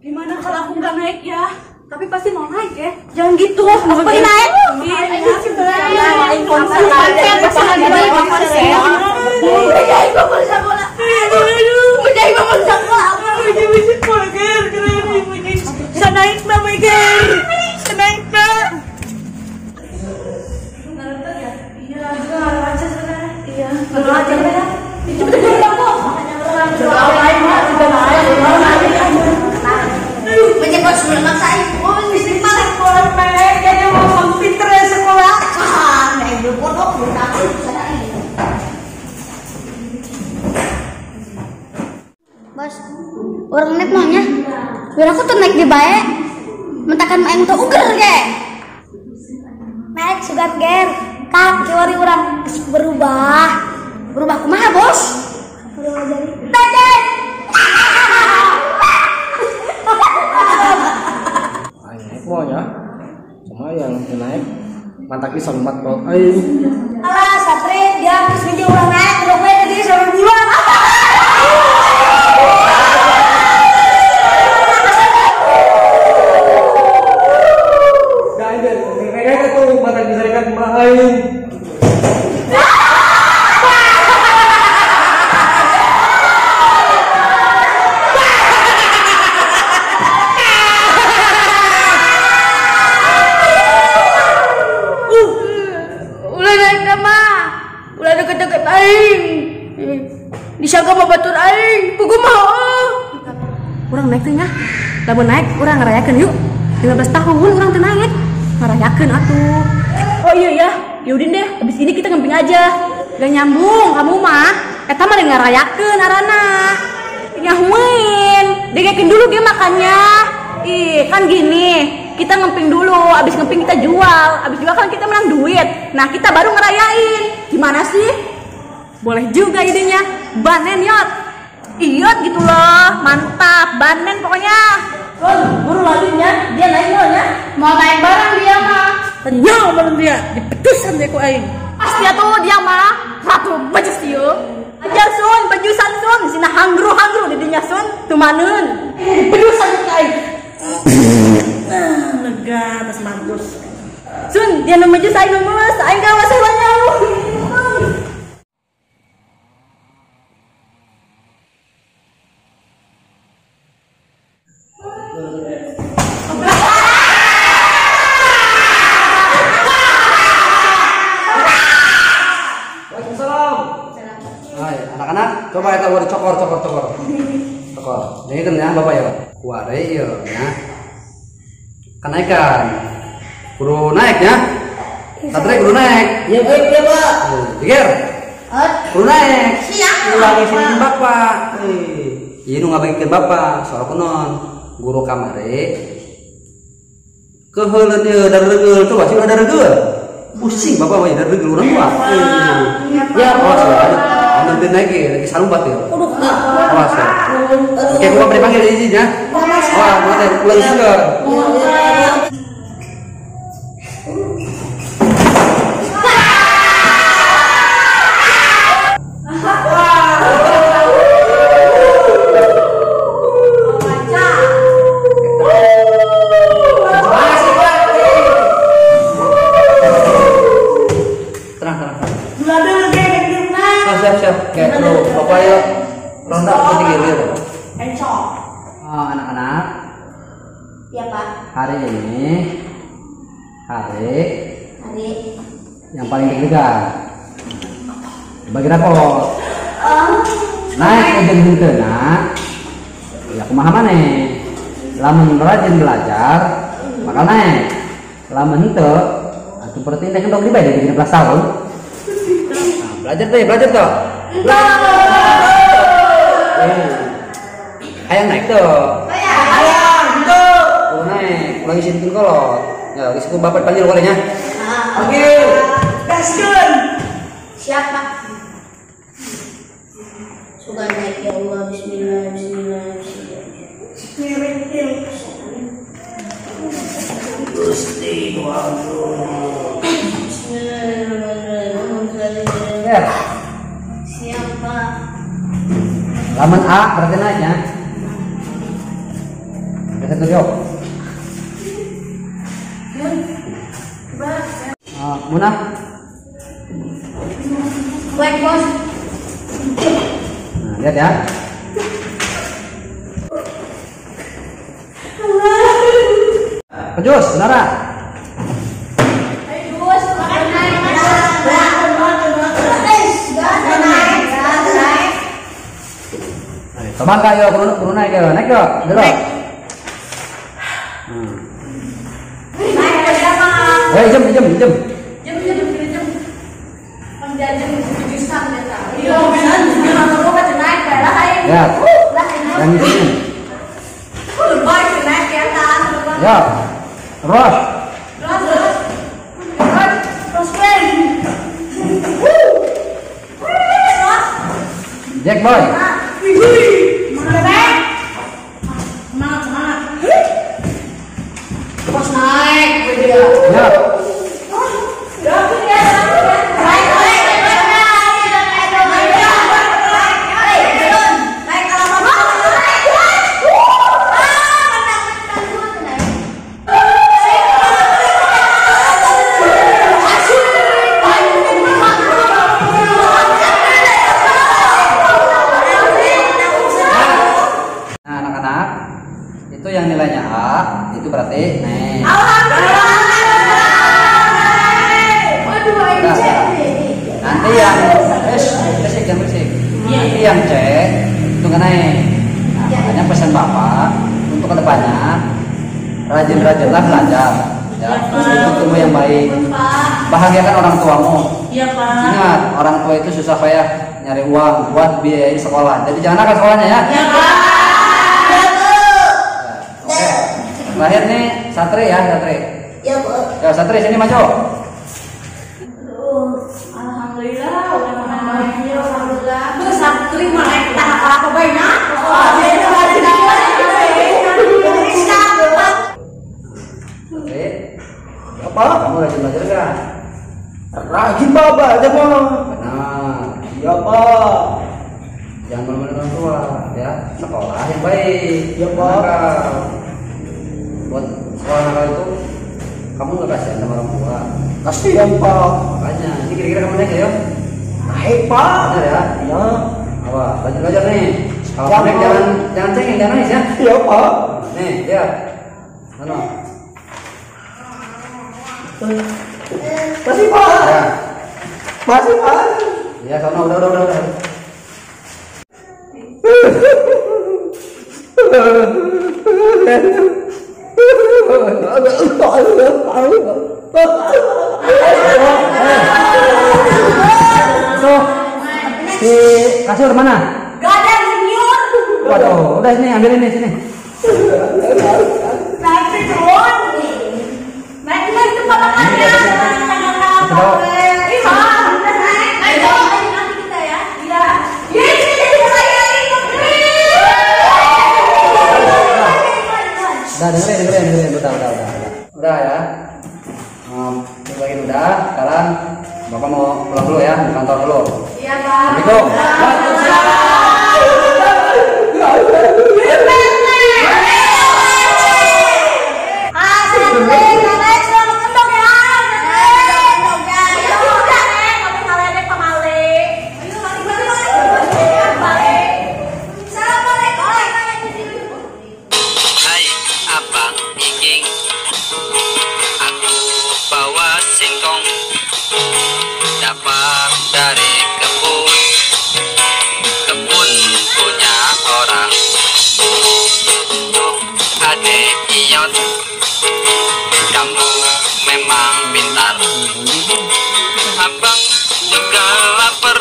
Gimana kalau aku nggak naik ya? Tapi pasti mau naik ya. Jangan gitu. Aku pengen naik. Bisa naik mbak Megan. Bisa naik mbak. Iya. Menyebut semangat saya, mesti malah sekolah naik. Jadi mau pinter ya sekolah. Naik dulu pondok, belum takut sana ini. Bos, orang naik maunya. Biar aku tuh naik di bae. Mentakan main tuh uger ke. Naik sugan ger. Kak, kiwari orang berubah. Berubah kumaha bos? Berubah jadi. Naik. Naik mau ya, cuma yang naik mantaki selamat baut aing. Alah, Satri, dia habis video ulang naik, udah gue jadi sampai bulan. Jangan, mereka tuh mantaki serikat mah aing. Disangka mau batur aing, pugu mau. Urang naik teh nya. Lamun naik urang ngarayakeun yuk. 15 tahun urang teh naik. Ngarayakeun atuh. Oh iya ya, yaudah deh, abis ini kita ngemping aja. Gak nyambung kamu mah. Eta mah ngarayakeun arana. Nyahuin. Dengekeun dulu ge makannya. Ih, kan gini. Kita ngemping dulu, abis ngemping kita jual. Abis jual kan kita menang duit. Nah, kita baru ngerayain. Gimana sih? Boleh juga idenya. Banen yot. Iyot gitu loh. Mantap. Banen pokoknya. Buru lanjutnya. Dia naik ya. Mau naik barang dia mah. Kenyal barang dia. Dipetusan deh ku aing. Pasti atuh dia mah. Ratu baju siu. Ajar sun. Bajusan sun. Sina hangru-hangru didinya sun. Tumaneun. Dipetusan ku aing. Lega atas mantus. Sun. Dia nu maju saya nu meus. Aing gak masalahnya. Anak-anak, coba kita buat cokor. Ini kan ya bapak ya, kuare ya, kenaikan, guru naik ya, Satria guru naik. Iya pak. Pikir, guru naik. Siap. Ulangi sini bapak. Ini nggak bagikan bapak, soal konon guru kamare. Kehelan dia dari regel, coba sih udah dari regel. Pusing bapak mah dari regel orang tua. Ya, nanti lagi salumbat ya. Awas ya. Oke, gua beri panggil izin ya. Wah, boleh pulang seger. Siap. Kayak lu bapak ya ronda putih gilir. Encok. Anak-anak. Iya pak. Hari ini hari yang paling deg-degan. Bagi rapor. Naik ujian henteu ya kumaha maneh. Lamun rajin belajar bakal naik. Lamun henteu atuh berarti nek endog dibayar dari 15 tahun. Belajar tuh. Ayang naik tuh. Ayang tuh. Naik, ulangi sini kolot. Ya, risiko bapak panggil kolenya. Oke. Gaskeun. Siap pak. Suka naik ya Allah. Bismillah. Gusti Allah. Bismillahirrahmanirrahim. Siapa? Laman A berarti naiknya. Satu jawab. Muna. Baik bos. Nah, lihat ya. Pejus, Nara. Coba kayo, kuno naik yo, naik yo, dulu. Jam. Ya. Yang ini. Ya. Terus. Jack boy. Bos naik, dia. Ya. Nah, anak-anak, itu yang nilainya A, itu berarti naik. Nanti yang bersih. Nanti yang C itu nggak naik. Nah, makanya pesan Bapak untuk kedepannya rajin-rajinlah belajar. Ya, untuk yang baik. Bahagiakan orang tuamu. Iya, Pak. Ingat, orang tua itu susah payah nyari uang buat biayai sekolah. Jadi jangan nakal sekolahnya ya. Iya, Pak. Oke. Terakhir nih Satri ya, Satri. Ya bos. Ya, Satri sini maju. Alhamdulillah, udah menang. Alhamdulillah. Terus terima kita apa banyak? Satri. Apa? Kamu rajin belajar enggak? Rajin Bapak aja Bang. Benar. Iya Pak. Jangan malu-malu orang tua, ya. Sekolah yang baik. Iya, Pak. Nakal. Buat sekolah nakal itu kamu nggak kasihan sama orang tua. Kasihan Pak. Makanya, ini kira-kira kamu naik ya? Naik Pak. Benar ya? Iya. Apa? Belajar nih. Kalau Jangan. naik jangan cengeng, jangan nangis ya. Iya Pak. Nih, lihat. Mana? Masih Pak. Ya. Masih Pak. Ya, sono udah. Tuh, si kasur mana? Gak ada senior. Waduh, udah sini ambil ini sini. Naik turun. Naik ke babakannya. Bawa. Ayo, nanti kita ya. Iya. Ini jadi saya ini. Udah dengerin, udah ya. Bagian udah. Sekarang Bapak mau pulang dulu ya, ke kantor dulu. Iya, Pak. Assalamualaikum. Hai abang Iking, aku bawa singkong dapat dari kebun punya orang. Adek Ion, kamu memang pintar. Abang juga lapar,